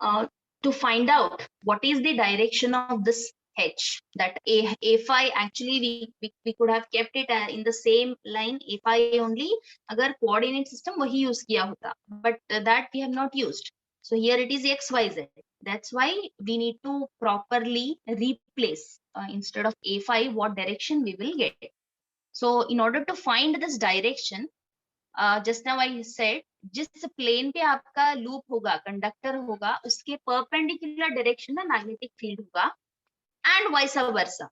to find out what is the direction of this H, that a phi actually we could have kept it in the same line a phi only agar coordinate system wahi use kiya hota, but that we have not used. So here it is XYZ. That's why we need to properly replace instead of a phi what direction we will get. So in order to find this direction, just now I said, जिस plane पे आपका loop होगा, conductor होगा, उसके perpendicular direction में magnetic field होगा, and vice versa,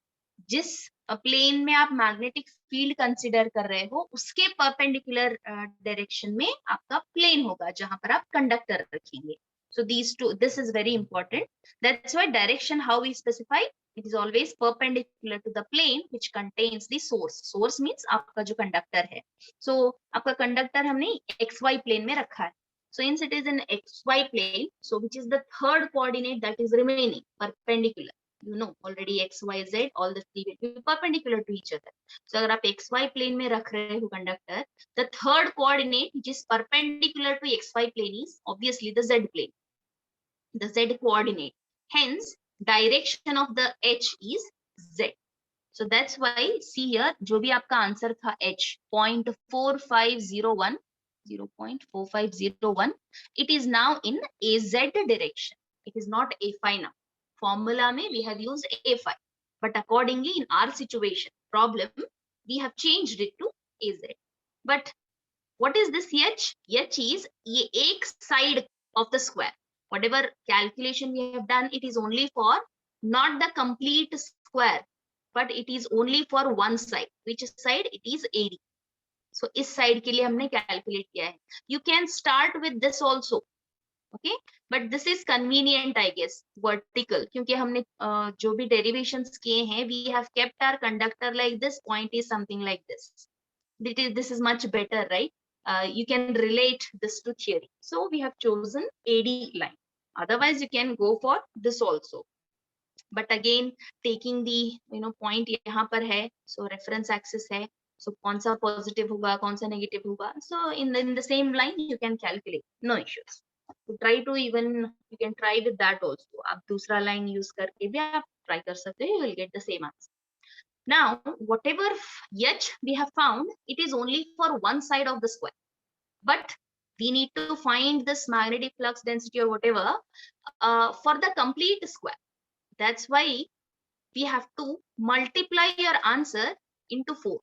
जिस plane में आप मैग्नेटिक फील्ड कंसिडर कर रहे हो उसके परपेंडिकुलर डायरेक्शन में आपका प्लेन होगा जहां पर आप कंडक्टर रखेंगे. So these two, this is very important. That's why direction, how we specify, it is always perpendicular to the plane which contains the source. Source means आपका जो conductor है. So आपका conductor हमने XY plane में रखा है. So since it is in XY plane, so which is the third coordinate that is remaining perpendicular. You know already X, Y, Z, all the three will be perpendicular to each other. So अगर आप XY plane में रख रहे हो conductor, the third coordinate which is perpendicular to XY plane is obviously the Z plane, the Z coordinate. Hence, direction of the H is Z. So that's why see here, जो भी आपका answer था H 0.4501, 0.4501, it is now in AZ direction. It is not A phi now. Formula में we have used A phi, but accordingly in our situation problem we have changed it to AZ. But what is this H? H is एक side of the square. Whatever calculation we have done, it is only for not the complete square, but it is only for one side. Which side? It is AD. So इस side के लिए हमने calculate किया है. You can start with this also, okay? But this is convenient, I guess, vertical, क्योंकि हमने जो भी derivations किए हैं, we have kept our conductor like this. Point is something like this. This is much better, right? You can relate this to theory. So we have chosen AD line. Otherwise, you can go for this also. But again, taking the point यहाँ पर है, so reference axis है, so कौन सा positive होगा, कौन सा negative होगा. So in the same line you can calculate, no issues. So try to even, you can try with that also. आप दूसरा line use करके भी आप try कर सकते हो, you will get the same answer. Now, whatever H we have found, it is only for one side of the square. But we need to find this magnetic flux density or whatever for the complete square. That's why we have to multiply your answer into 4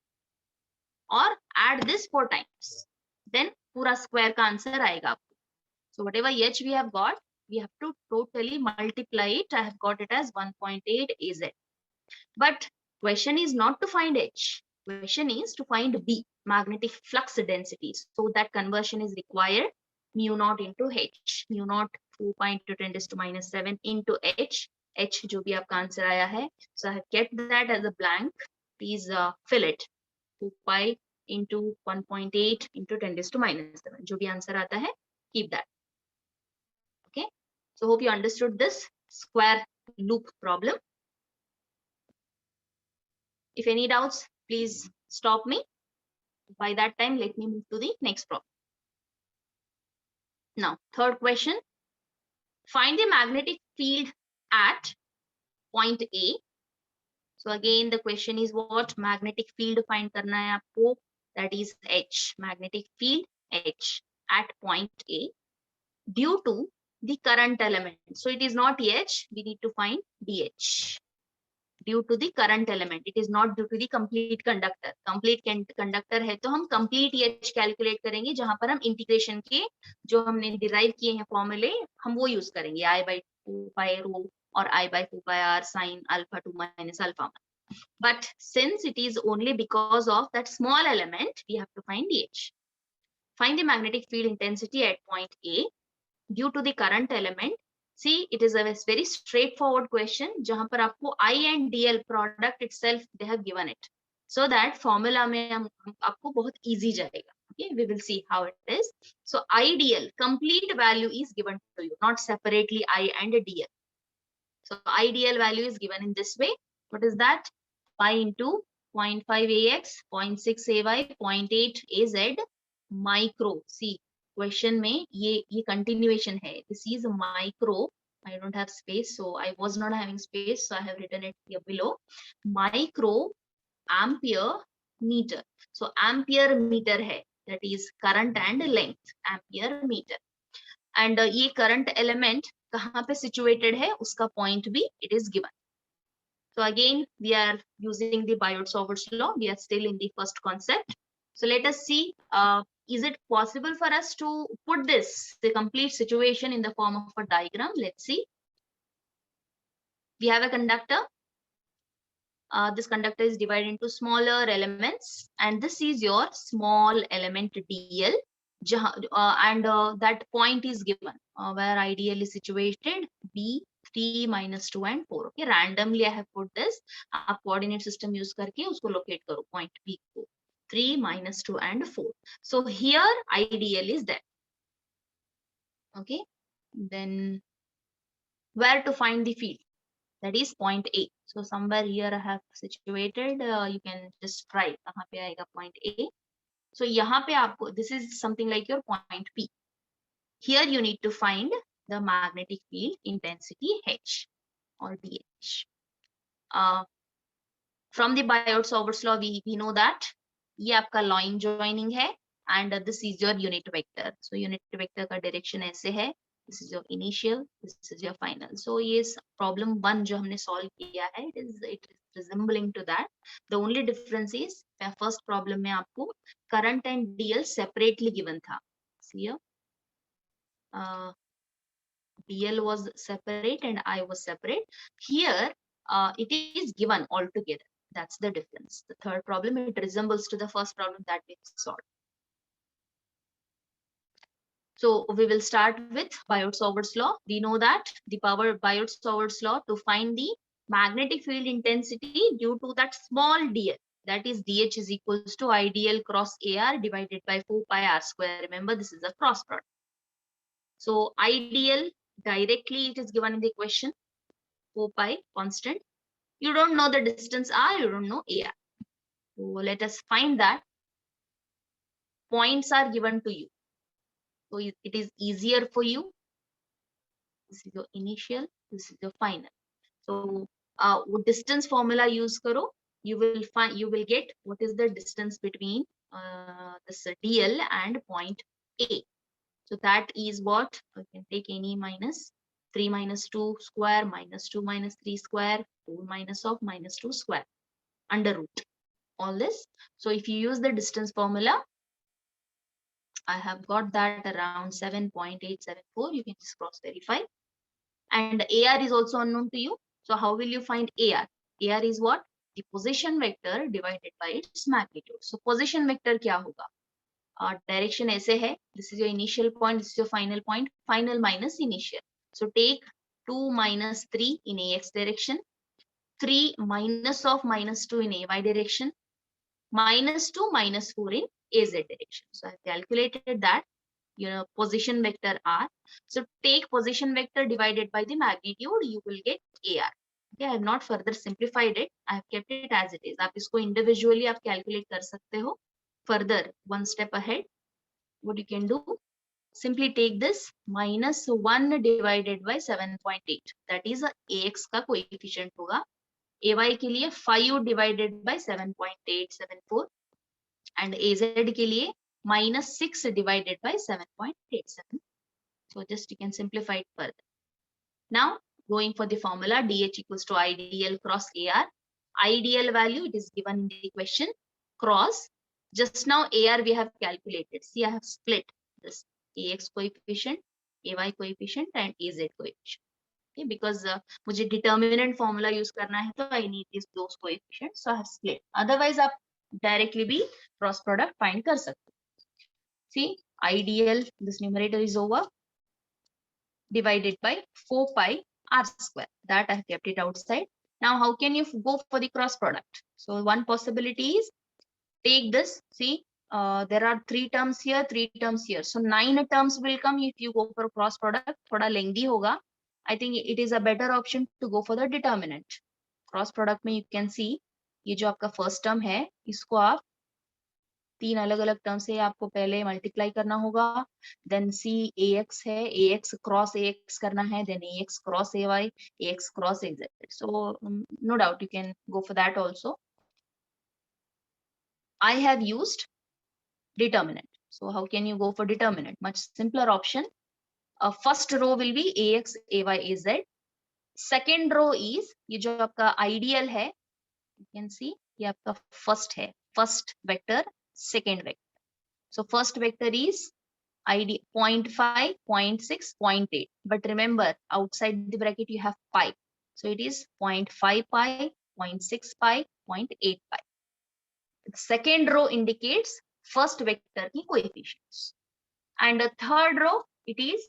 or add this 4 times. Then pura square ka answer aayega. So whatever H we have got, we have to totally multiply it. I have got it as 1.8 AZ. But question is not to find H. Question is to find B, magnetic flux density. So that conversion is required. Mu naught into H. Mu naught 4.2 × 10⁻⁷ into H. H जो भी आपका answer आया है. So I have kept that as a blank. Please fill it. 2 pi into 1.8 into 10⁻⁷. जो भी answer आता है, keep that. Okay. So hope you understood this square loop problem. If any doubts, please stop me. By that time, let me move to the next problem. Now, third question. Find the magnetic field at point A. So again, the question is what? Magnetic field find करना है आपको. That is H. Magnetic field H at point A due to the current element. So it is not H. We need to find DH. Due to the current element, it is not due to the complete conductor. Complete conductor है तो हम complete H calculate करेंगे, जहां पर हम integration के जो हमने derive किए हैं formulae, हम वो use करेंगे. I/2 pi rho or I/4 pi r sin alpha2 minus alpha 1. But since it is only because of that small element, we have to find DH. Find the magnetic field intensity at point A due to the current element. See, it is a very straightforward question. जहां पर आपको I and DL product itself they have given it, so that formula में आपको बहुत easy जाएगा. Okay, we will see how it is. So IDL complete value is given to you, not separately I and DL. So IDL value is given in this way. What is that? Pi into 0.5 AX, 0.6 AY, 0.8 AZ micro. See, question में ये continuation है. This is micro. I don't have space, so I was not having space, so I have written it here below. Micro ampere meter. So ampere meter है, that is current and length, ampere meter. And ये current element कहाँ पे situated है, उसका point भी it is given. So again, we are using the Biot-Savart's law. We are still in the first concept. So let us see, is it possible for us to put this, the complete situation, in the form of a diagram? Let's see. We have a conductor. This conductor is divided into smaller elements, and this is your small element DL, and that point is given where ideal is situated B, 3, -2 and 4. Okay, randomly I have put this. आप coordinate system use करके उसको locate करो point B को. 3, -2 and 4. So here ideal is there. Okay, then where to find the field? That is point A. So somewhere here I have situated, you can just try कहाँ पे आएगा point A. So यहाँ पे आपको, this is something like your point P. Here you need to find the magnetic field intensity H or DH. From the Biot-Savart's law, we know that ये आपका line joining है, and this is your unit vector. So unit vector का direction ऐसे है. This is your initial, this is your final. So yes, problem 1 जो हमने solve किया है, it is resembling to that. The only difference is first problem में आपको current and DL separately given था. See here, DL was separate and I was separate. Here it is given all together. That's the difference. The third problem, it resembles to the first problem that we solved. So we will start with Biot-Savart's law. We know that the power Biot-Savart's law to find the magnetic field intensity due to that small dl, that is dh is equals to idl cross ar divided by 4 pi r square. Remember, this is a cross product. So idl directly it is given in the question, 4 pi constant. You don't know the distance r, you don't know ar. So let us find that. Points are given to you. So it is easier for you. This is your initial, this is your final. So distance formula use karo, you will get what is the distance between this DL and point A. So that is what you can take any minus 3 minus 2 square minus 2 minus 3 square 4 minus of minus 2 square under root all this. So if you use the distance formula, I have got that around 7.874. You can just cross verify. And AR is also unknown to you. So how will you find AR? AR is what? The position vector divided by its magnitude. So position vector क्या होगा? Direction ऐसे है. This is your initial point. This is your final point. Final minus initial. So take 2 minus 3 in AX direction. 3 minus of minus 2 in AY direction. Minus 2 minus 4 in AZ direction. So I have calculated that, position vector R. So take position vector divided by the magnitude, you will get AR. Okay, I have not further simplified it. I have kept it as it is. आप इसको individually आप calculate कर सकते हो. Further, one step ahead, what you can do, simply take this minus 1 divided by 7.8. That is AX का coefficient होगा. AY के लिए 5 divided by 7.874 and AZ के लिए minus 6 divided by 7.87. So just you can simplify it further. Now going for the formula, DH equals to IDL cross AR. IDL value it is given in the question, cross. Just now AR we have calculated. See, I have split this AX coefficient, AY coefficient and AZ coefficient. Okay, because मुझे determinant formula use करना है, तो I need those coefficients. So I have split. Otherwise आप directly भी cross product find कर सकते. See, IDL, this numerator is over, divided by 4 pi r square. That I have kept it outside. Now, how can you go for the cross product? So one possibility is take this. See, there are 3 terms here, 3 terms here. So 9 terms will come if you go for cross product. थोड़ा lengthy होगा. I think it is a better option to go for the determinant. Cross product में you can see, ये जो आपका first term है, इसको आप तीन अलग अलग टर्म से आपको पहले मल्टीप्लाई करना होगा, देन सी ax है, ax क्रॉस ax करना है, then ax cross ay, ax cross az. So no doubt you can go for that also. I have used determinant. So how can you go for determinant? Much simpler option. First row will be ax, ay, az. Second row is ये जो आपका ideal है, you can see ये आपका first है, first vector, second vector. So first vector is ID 0.5, 0.6, 0.8. But remember, outside the bracket you have pi. So it is 0.5 pi, 0.6 pi, 0.8 pi. The second row indicates first vector की coefficients. And the third row, it is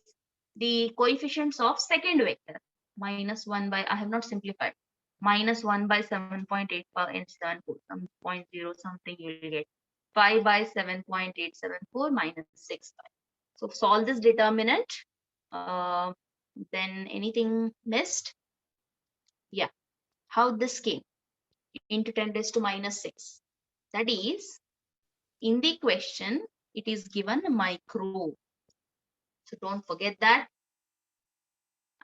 the coefficients of second vector. -1 by, I have not simplified, -1 by 7.8 power n 74, some 0.0 something you will get. 5 by 7.874 minus 6 pi. So solve this determinant. Then anything missed? Yeah. How this came? Into 10 raised to -6. That is, in the question, it is given micro. So don't forget that.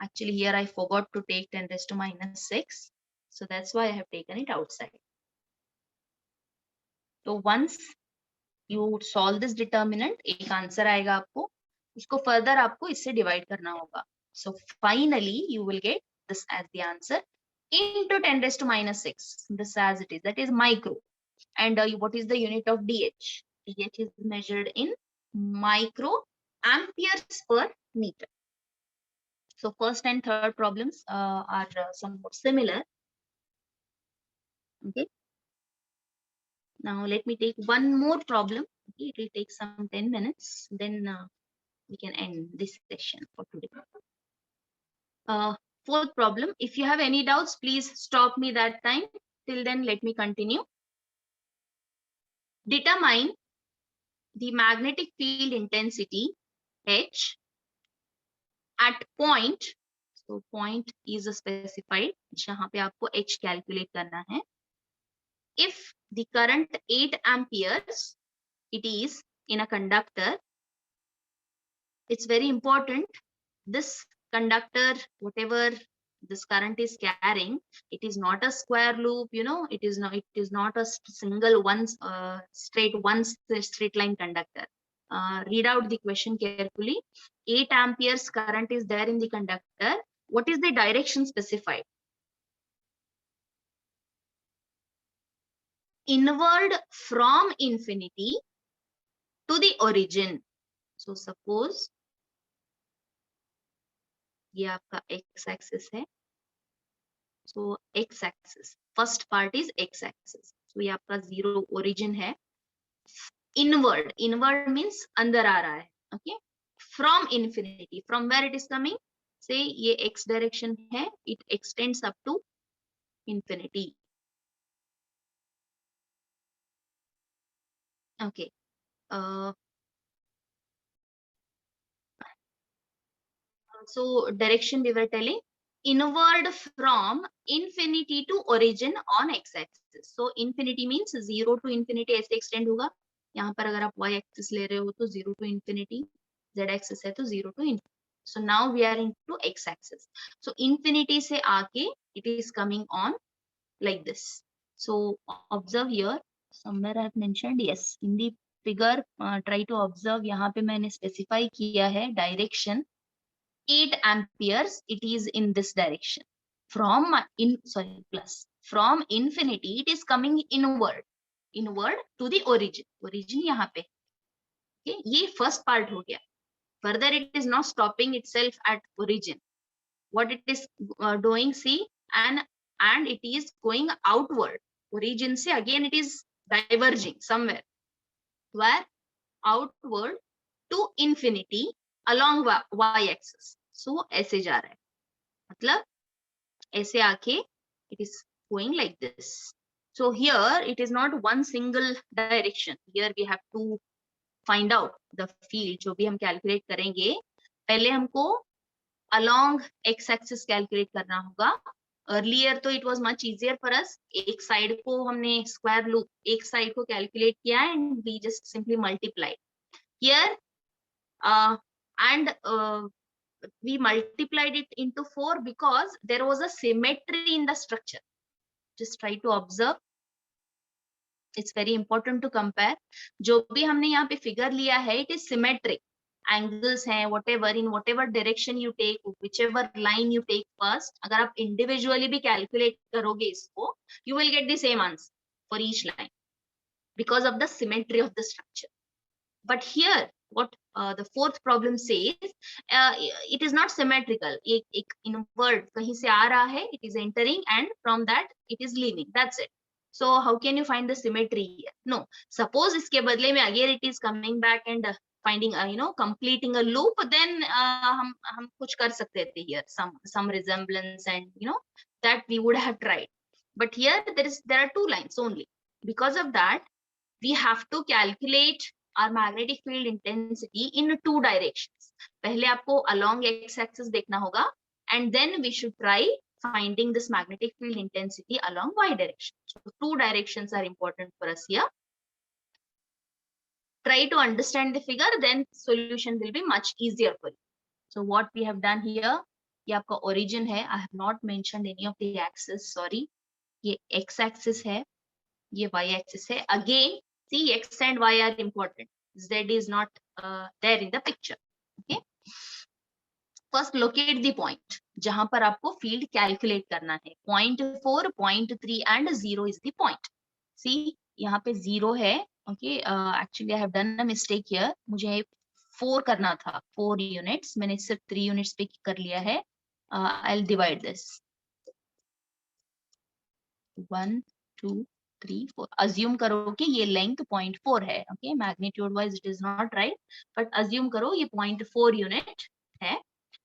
Actually, here I forgot to take 10 raised to -6. So that's why I have taken it outside. So once you solve this determinant, एक answer आएगा आपको, उसको further आपको इससे divide करना होगा. So finally, you will get this as the answer into 10 raised to -6. This as it is. That is micro. And what is the unit of DH? DH is measured in micro amperes per meter. So first and third problems are somewhat similar. Okay. Now let me take one more problem. Okay, it will take some 10 minutes. Then we can end this session for today. Fourth problem. If you have any doubts, please stop me that time. Till then, let me continue. Determine the magnetic field intensity H at point. So point is specified. जहाँ पे आपको H calculate करना है. If the current 8 amperes, it is in a conductor. It's very important. This conductor, whatever this current is carrying, it is not a square loop, you know, it is not a single one straight line conductor. Read out the question carefully. 8 amperes current is there in the conductor. What is the direction specified? Inward from infinity to the origin. So suppose ये आपका x axis है. So x axis, first part is x axis. So ये आपका 0 origin है. Inward means अंदर आ रहा है. Okay. From infinity, from where it is coming? Say ये x direction है, it extends up to infinity. Okay. So direction we were telling, inward from infinity to origin on x-axis. So infinity means 0 to infinity ऐसे extend होगा. यहाँ पर अगर आप y-axis ले रहे हो तो 0 to infinity, z-axis है तो 0 to infinity. So now we are into x-axis. So infinity से आके it is coming on like this. So observe here, somewhere I have mentioned, yes, in the figure, try to observe. यहाँ पे मैंने specify किया है direction. 8 amperes, it is in this direction. From infinity, it is coming inward to the origin. Origin यहाँ पे. Okay, ये first part हो गया. Further, it is not stopping itself at origin. What it is doing, see, and it is going outward. Origin से again it is diverging somewhere. Where? Outward to infinity along y-axis. So ऐसे जा रहा है. मतलब ऐसे आके it is going like this. So here it is not one single direction. Here we have to find out the field. जो भी हम calculate करेंगे, पहले हमको along x-axis calculate करना होगा. अर्लियर तो it was much easier for us, एक साइड को हमने स्क्वायर लूप एक साइड को कैलकुलेट किया and we just simply multiply here and we multiplied it into 4 because there was a symmetry in the structure. Just try to observe, it's very important to compare. जो भी हमने यहाँ पे figure लिया है it is symmetric, angles हैं whatever, in whatever direction you take, whichever line you take first, अगर आप individually भी calculate करोगे इसको, you will get the same answer for each line because of the symmetry of the structure. But here what the fourth problem says, it is not symmetrical. एक inward कहीं से आ रहा है, it is entering and from that it is leaving, that's it. So how can you find the symmetry here? No, suppose इसके बदले में again it is coming back and finding completing a loop, then हम कुछ कर सकते थे here, some resemblance and that we would have tried. But here there are two lines only. Because of that we have to calculate our magnetic field intensity in two directions. पहले आपको along x-axis देखना होगा and then we should try finding this magnetic field intensity along y direction. So two directions are important for us here. Try to understand the figure, then solution will be much easier for you. So what we have done here, ये आपका origin है. I have not mentioned any of the axis, sorry. ये x-axis है, ये y-axis है. Again, see, x and y are important. Z is not there in the picture. Okay. First, locate the point. जहां पर आपको field calculate करना है. 0.4, 0.3 and 0 is the point. See, यहाँ पे 0 है. Okay. Actually, I have done a mistake here. मुझे 4 करना था. 4 units. मैंने सिर्फ 3 units पे कर लिया है. I'll divide this. 1, 2, 3, 4. Assume करो कि ये length 0.4 है. Okay, magnitude wise it is not right, but assume करो ये 0.4 unit है.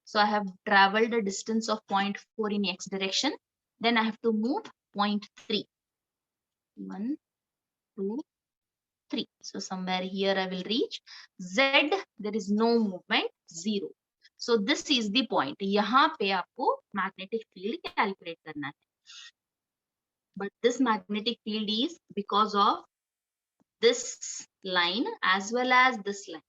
So I have traveled a distance of 0.4 in x direction. Then I have to move 0.3. 1, 2, 3. So somewhere here I will reach. Z, there is no movement, 0. So this is the point. यहाँ पे आपको magnetic field calculate करना है. But this magnetic field is because of this line as well as this line.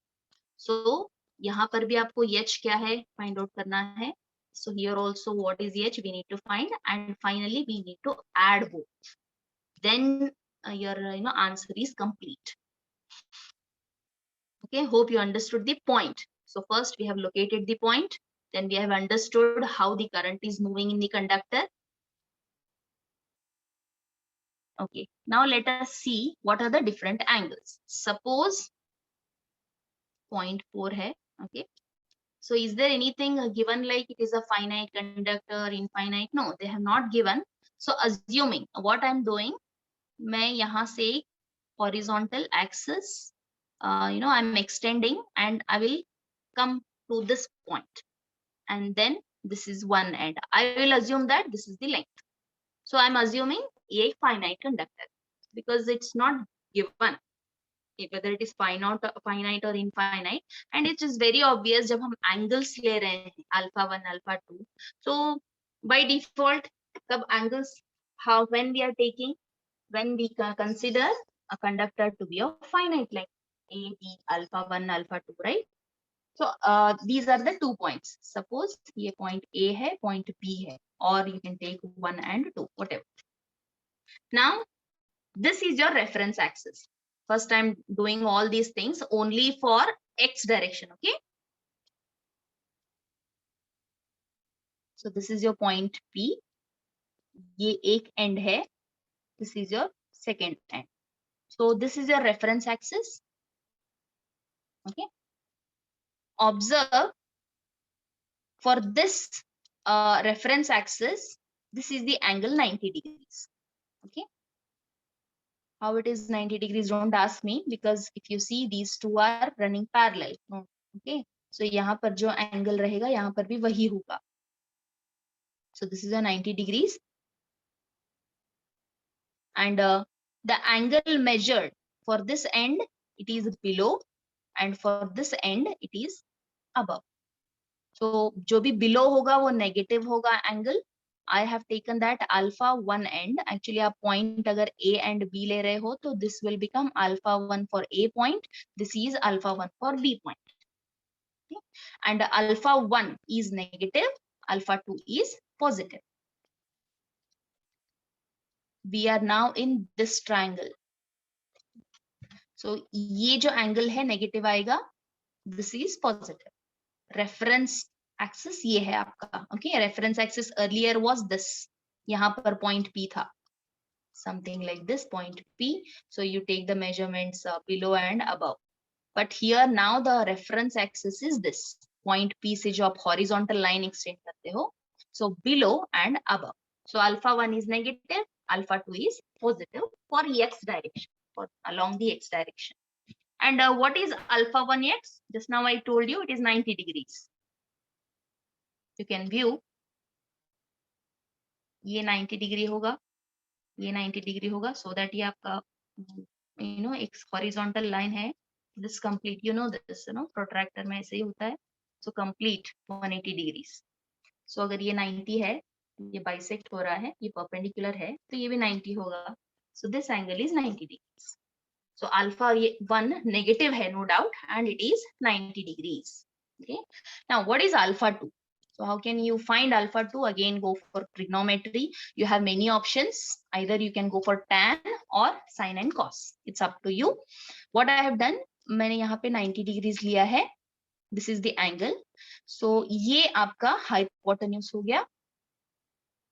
So यहाँ पर भी आपको H क्या है find out करना है. So here also what is H we need to find, and finally we need to add both. Then your answer is complete. Okay, hope you understood the point. So first we have located the point, then we have understood how the current is moving in the conductor. Okay, now let us see what are the different angles. Suppose 0.4 hai, okay. So is there anything given like it is a finite conductor, infinite? No, they have not given. So assuming what I'm doing, मैं यहाँ से horizontal axis, I'm extending and I will come to this point. And then this is one end. I will assume that this is the length. So I'm assuming a finite conductor because it's not given whether it is finite or infinite, and it is very obvious जब हम angles ले रहे हैं alpha 1 alpha 2. So by default कब angles, how when we are taking, when we consider a conductor to be of finite length, a b alpha 1 alpha 2, right? So these are the 2 points. Suppose ये point A है, point B है, or you can take 1 and 2, whatever. Now this is your reference axis. First I'm doing all these things only for x direction, okay? So this is your point P. ये एक end है. This is your second end. So this is your reference axis. Okay. Observe for this reference axis, this is the angle 90 degrees. Okay. How it is 90 degrees, don't ask me, because if you see these two are running parallel. Okay. So यहाँ पर जो angle रहेगा यहाँ पर भी वही होगा. So this is a 90 degrees. And the angle measured for this end, it is below, and for this end, it is above. So जो भी below होगा वो negative होगा angle, I have taken that alpha 1 end. Actually आप point अगर A and B ले रहे हो तो this will become alpha 1 for A point. This is alpha 1 for B point. Okay? And alpha 1 is negative, alpha 2 is positive. We are now in this triangle. So ये जो angle है negative आएगा, this is positive. Reference axis ये है आपका. Okay, reference axis earlier was this. यहाँ पर point P था. Something like this, point P. So you take the measurements below and above. But here now the reference axis is this. Point P से जो आप horizontal line extend करते हो. So below and above. So alpha 1 is negative, alpha 2 is positive for x direction, for along the x direction. And what is alpha 1x? Just now I told you it is 90 degrees. You can view. ये 90 degree होगा, ये 90 degree होगा, so that ये आपका एक horizontal line है. This complete, this, protractor में ऐसे ही होता है. So complete 180 degrees. So अगर ये 90 है, ये bisect हो रहा है, ये perpendicular है, तो ये भी 90 होगा. So this angle is 90 degrees. So alpha 1 negative है, no doubt, and it is 90 degrees. Okay. Now what is alpha 2? So how can you find alpha 2? Again, go for trigonometry. You have many options. Either you can go for tan or sin and cos. It's up to you. What I have done, मैंने यहाँ पे 90 degrees लिया है. This is the angle. So ये आपका hypotenuse हो गया.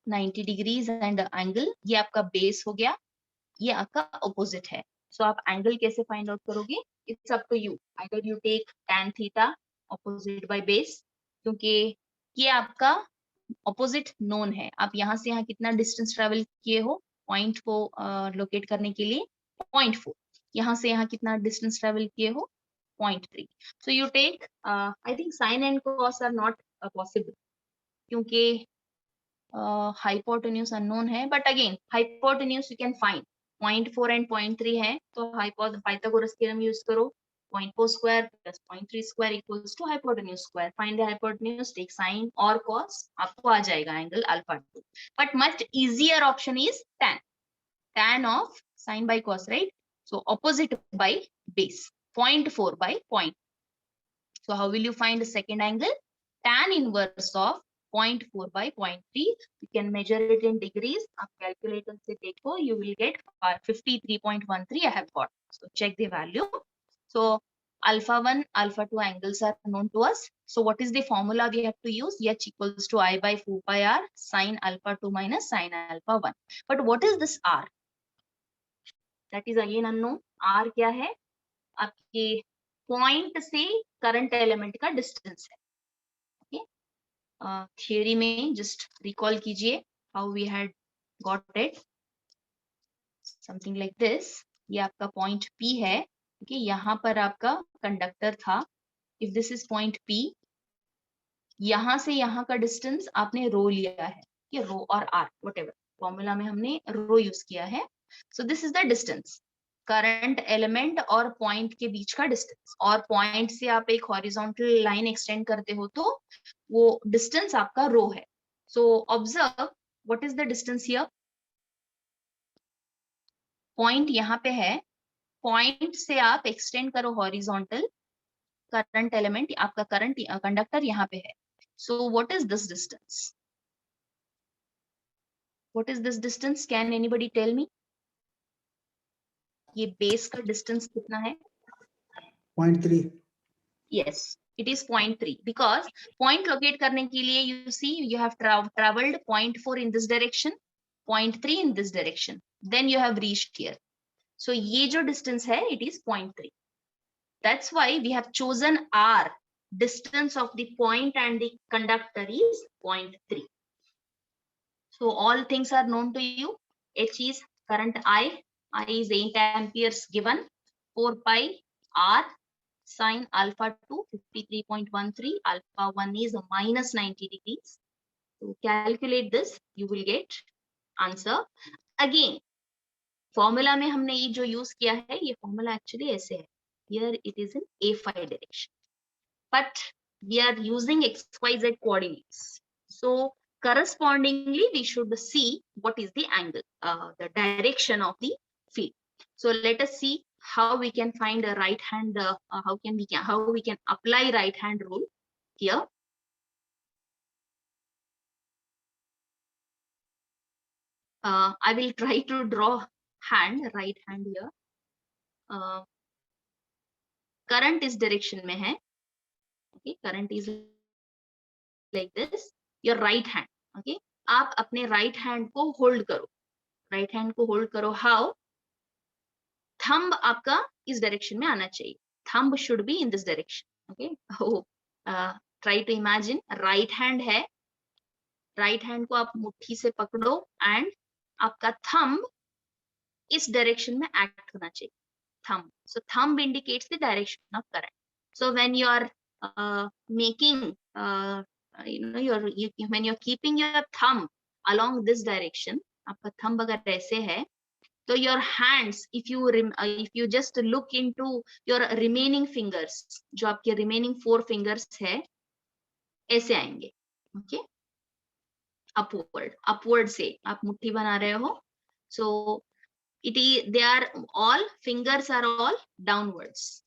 90 degrees and angle. ये आपका base हो गया. ये आपका opposite है. So आप angle कैसे find out करोगे? It's up to you. Either you take tan theta opposite by base, क्योंकि ये आपका opposite known है. आप यहाँ से यहाँ कितना distance travel किए हो? Point को locate करने के लिए 0.4. यहाँ से यहाँ कितना distance travel किए हो? 0.3. So you take, I think sin and cos are not possible, क्योंकि hypotenuse unknown है. But again, hypotenuse you can find. 0.4 and 0.3 है, तो Pythagoras theorem use करो. 0.4 square plus 0.3 square equals to hypotenuse square. Find the hypotenuse, take sine or cos, आपको आ जाएगा angle alpha 2. But much easier option is tan. Tan of sine by cos, right? So opposite by base. 0.4 by 0. So how will you find the second angle? Tan inverse of 0.4 by 0.3. You can measure it in degrees. आप calculator से देखो, you will get 53.13 I have got. So check the value. So alpha 1, alpha 2 angles are known to us. So what is the formula we have to use? H equals to I by 4 pi r sin alpha 2 minus sin alpha 1. But what is this r? That is again unknown. R क्या है? आपके point से current element का distance है. Theory में just recall कीजिए how we had got it. Something like this. ये आपका पॉइंट P है. ओके, यहाँ पर आपका कंडक्टर था. If this is point P, यहाँ से यहाँ का डिस्टेंस आपने रो लिया है. ये रो और r व्हाटएवर, फॉर्मूला में हमने रो यूज किया है. So this is the distance, current element और पॉइंट के बीच का डिस्टेंस. और पॉइंट से आप एक हॉरिजॉन्टल लाइन एक्सटेंड करते हो तो वो डिस्टेंस आपका रो है. So observe what is the distance here. Point यहाँ पे है, पॉइंट से आप एक्सटेंड करो हॉरिजॉन्टल, करंट एलिमेंट आपका करंट कंडक्टर यहाँ पे है. So what is this distance? What is this distance? Can anybody tell me? ये बेस का डिस्टेंस कितना है? 0.3. Yes, it is 0.3 because point locate करने के लिए you see you have traveled 0.4 in this direction, 0.3 in this direction, then you have reached here. So ये जो distance है it is 0.3. That's why we have chosen R. Distance of the point and the conductor is 0.3. So all things are known to you. H is current I is 8 amperes given, 4 pi R sin alpha 2 53.13, alpha 1 is minus 90 degrees. To calculate this, you will get answer. Again, formula में हमने ये जो use किया है, ये formula actually ऐसे है. Here it is in A5 direction. But we are using XYZ coordinates. So correspondingly we should see what is the angle, the direction of the field. So let us see how we can find a right hand, how we can apply right hand rule here. I will try to draw right hand here. Current is direction में है. Okay, current is like this. Your right hand. Okay, आप अपने right hand को hold करो. Right hand को hold करो. How? Thumb आपका इस direction में आना चाहिए. Thumb should be in this direction. Okay. Oh, try to imagine. Right hand है. Right hand को आप मुट्ठी से पकड़ो and आपका thumb इस direction में act होना चाहिए. Thumb. So thumb indicates the direction of current. So when you are making, when you're keeping your thumb along this direction, आपका thumb अगर ऐसे है, तो your hands, if you just look into your remaining fingers, जो आपके remaining 4 fingers है, ऐसे आएंगे. Okay? Upward से आप मुट्ठी बना रहे हो. So fingers are all downwards.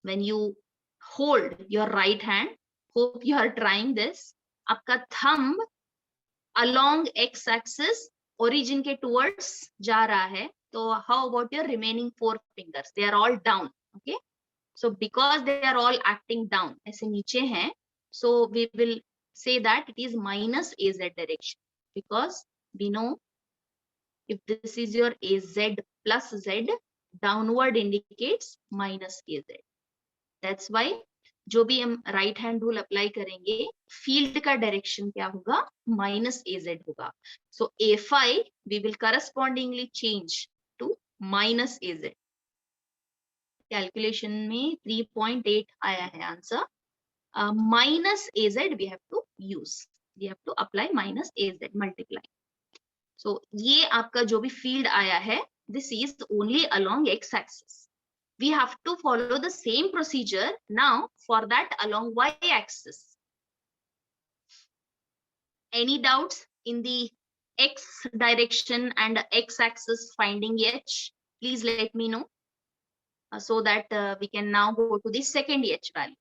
When you hold your right hand, hope you are trying this, आपका thumb along x-axis origin के towards जा रहा है. So how about your remaining 4 fingers? They are all down. Okay. So because they are all acting down, ऐसे नीचे हैं, so we will say that it is minus AZ direction, because we know if this is your AZ plus Z, downward indicates minus AZ. That's why जो भी हम right hand rule apply करेंगे, field का direction क्या होगा? Minus AZ होगा. सो A5 we will correspondingly change to minus AZ. Calculation में 3.8 आया है answer. Minus AZ we have to use. We have to apply minus AZ, multiply. So ये आपका जो भी फील्ड आया है, this is only along x-axis. We have to follow the same procedure now for that along y-axis. Any doubts in the x direction and x-axis finding H? Please let me know so that we can now go to the second H value.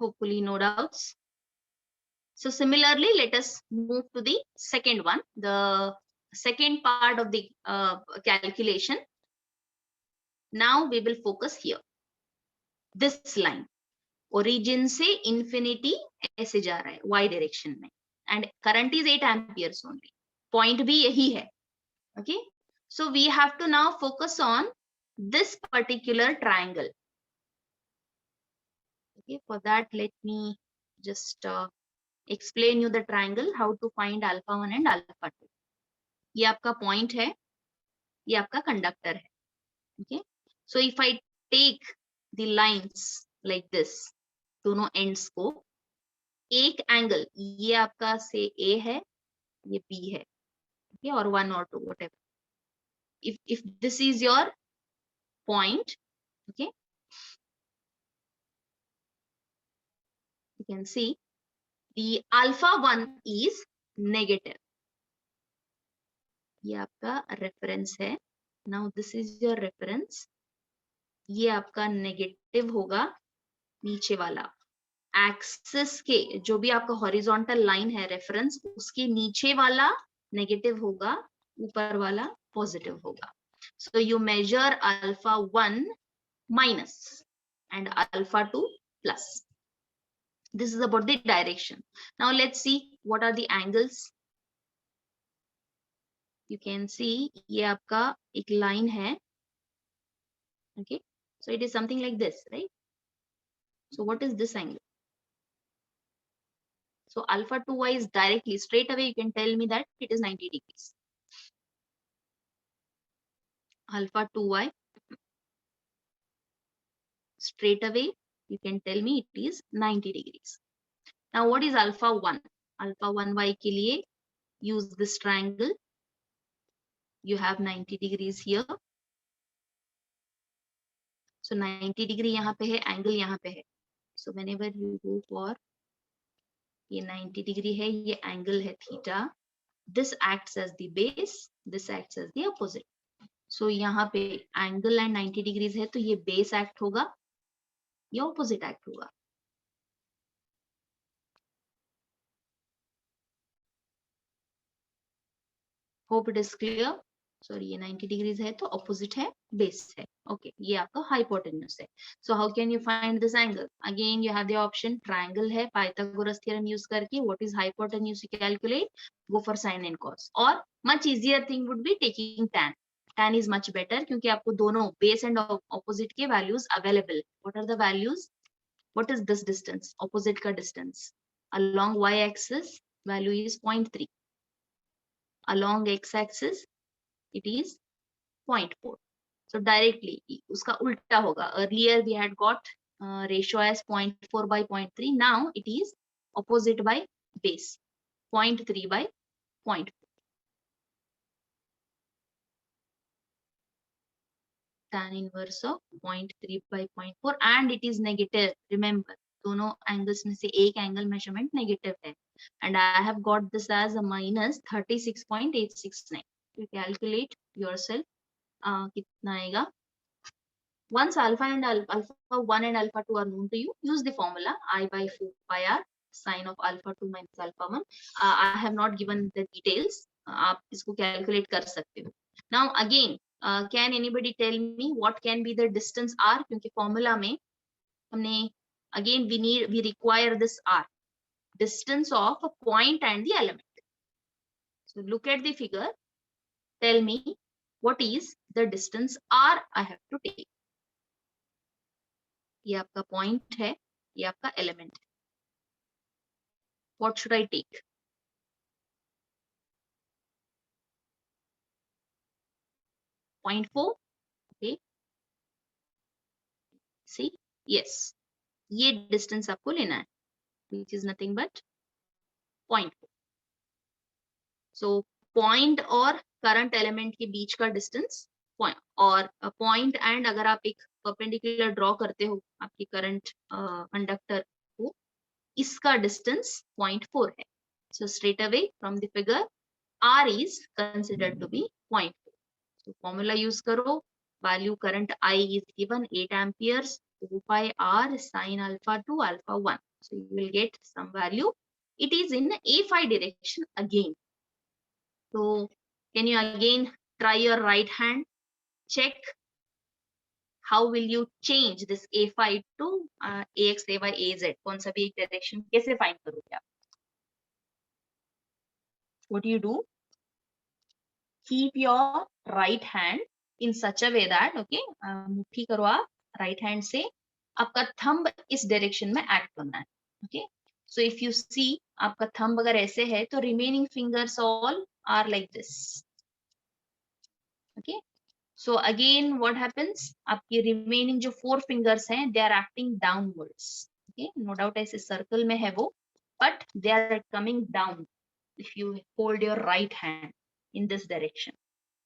Hopefully no doubts. So similarly, let us move to the second one, the second part of the calculation. Now we will focus here. This line, origin से infinity ऐसे जा रहा है y direction में, and current is 8 amperes only. Point भी यही है. Okay. So we have to now focus on this particular triangle. Okay. For that, let me just explain you the triangle, how to find alpha 1 and alpha 2. ये आपका point है, ये आपका conductor है. Okay. So if I take the lines like this, दोनों ends को, एक angle, ये आपका से A है, ये B है. Okay, or 1 or 2, whatever. If this is your point, okay, you can see the alpha 1 is negative. ये आपका reference है. Now this is your reference. ये आपका negative होगा नीचे वाला. Axis के जो भी आपका horizontal line है reference, उसके नीचे वाला negative होगा, ऊपर वाला positive होगा. So you measure alpha 1 minus and alpha 2 plus. This is about the direction. Now let's see what are the angles. You can see ये आपका एक line है. Okay. So it is something like this, right? So what is this angle? So alpha 2y is directly, straight away you can tell me that it is 90 degrees. Alpha 2y, straight away you can tell me it is 90 degrees. Now what is alpha 1? Alpha 1y के लिए use this triangle. you have 90 degrees here. So 90 degree यहाँ पे है, angle यहाँ पे है. So whenever you go for ये 90 degree है, ये angle है theta. This acts as the base, this acts as the opposite. So यहाँ पे angle and 90 degrees है, तो ये base act होगा, ये opposite act होगा. Hope it is clear. Sorry, ये 90 degrees है तो opposite है, base है. Okay, ये आपका hypotenuse है. So how can you find this angle? Again, you have the option triangle है, Pythagoras theorem use करके what is hypotenuse to calculate? Go for sin and cos. Or much easier thing would be taking tan. Tan is much better क्योंकि आपको दोनों base and opposite के values available. What are the values? What is this distance? Opposite का distance. Along y-axis, value is 0.3. Along x-axis, it is 0.4. So directly, उसका उल्टा होगा. Earlier we had got ratio as 0.4 by 0.3. Now it is opposite by base, 0.3 by 0.4. Tan inverse of 0.3 by 0.4 and it is negative. Remember, दोनों angles में से एक angle measurement negative है. And I have got this as a minus 36.869. You calculate yourself. कितना आएगा? Once alpha 1 and alpha 2 are known to you, use the formula I by 4 pi r sin of alpha 2 minus alpha 1. I have not given the details. आप इसको calculate कर सकते हो. Now again, can anybody tell me what can be the distance r? क्योंकि formula में हमने again we require this r, distance of a point and the element. So look at the figure. Tell me what is the distance r I have to take. ये आपका point है, ये आपका element है. What should I take? Point 4. Okay. See? Yes. ये distance आपको लेना है, which is nothing but 0.4. So point और current element के बीच का distance point और point and अगर आप एक perpendicular draw करते हो आपकी current conductor को, इसका distance 0.4 है. So straight away from the figure, R is considered to be 0.4. So formula use करो. Value current I is given 8 amperes. 2 pi r sin alpha 2 alpha 1. So you will get some value. It is in a phi direction again. So can you again try your right hand? Check how will you change this a phi to ax, ay, az. कौन सा भी एक direction कैसे find करोगे आप? What do you do? Keep your right hand in such a way that, okay, मुट्ठी करो आप right hand से, आपका thumb इस direction में act करना है. Okay, so if you see आपका thumb अगर ऐसे है तो remaining fingers all are like this. Okay, so again what happens? आपके remaining जो 4 fingers हैं, they are acting downwards. Okay, no doubt ऐसे circle में है वो, but they are coming down if you hold your right hand in this direction.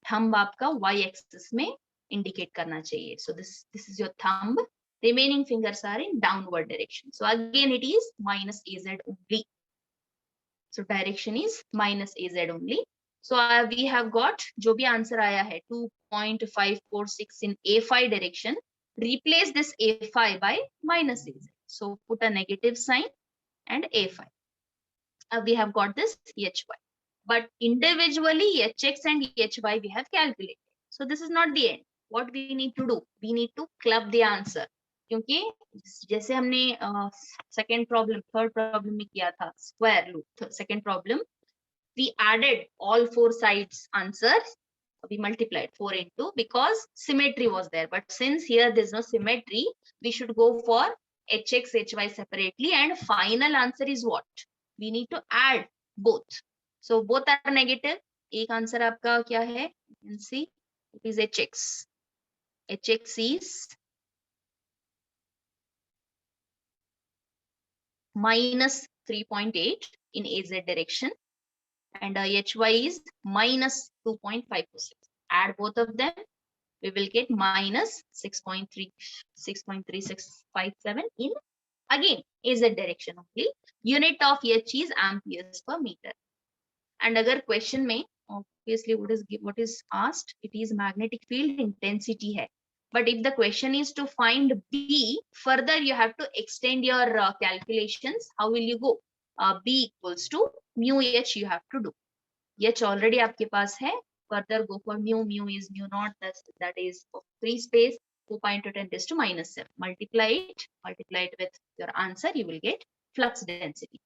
Thumb आपका y-axis में indicate करना चाहिए. So this is your thumb. Remaining fingers are in downward direction. So again it is minus az only. So direction is minus az only. So we have got जो भी answer आया है 2.546 in a phi direction. Replace this a phi by minus az. So put a negative sign and a phi. We have got this hy. But individually hx and hy we have calculated. So this is not the end. What we need to do? We need to club the answer. क्योंकि जैसे हमने second problem, third problem में किया था square root. Second problem, we added all 4 sides answers. We multiplied 4 into because symmetry was there. But since here there is no symmetry, we should go for hx, hy separately. And final answer is what? We need to add both. So both are negative. एक answer आपका क्या है? You can see it is hx. hx is minus 3.8 in az direction and hy is minus 2.546. Add both of them, we will get minus 6.3657 in again AZ direction only. Unit of H is amperes per meter. And agar question mein obviously what is asked, it is magnetic field intensity hai. But if the question is to find B, further you have to extend your calculations. How will you go? B equals to mu H you have to do. H already आपके पास है. Further go for mu. Mu is mu naught. That is of free space. 4.10⁻⁻⁷. Multiply it with your answer. You will get flux density.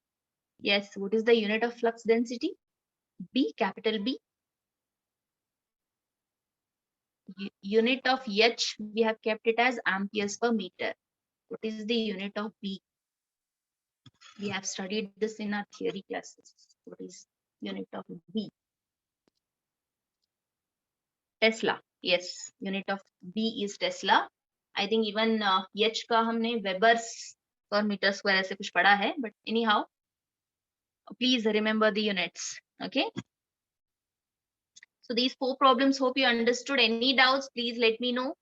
Yes. What is the unit of flux density? B, capital B. Unit of H, we have kept it as amperes per meter. What is the unit of B? We have studied this in our theory classes. What is unit of B? Tesla. Yes, unit of B is Tesla. I think even H का हमने Webers per meter square ऐसे कुछ पढ़ा है. But anyhow, please remember the units. Okay. So these 4 problems, hope you understood. Any doubts, please let me know.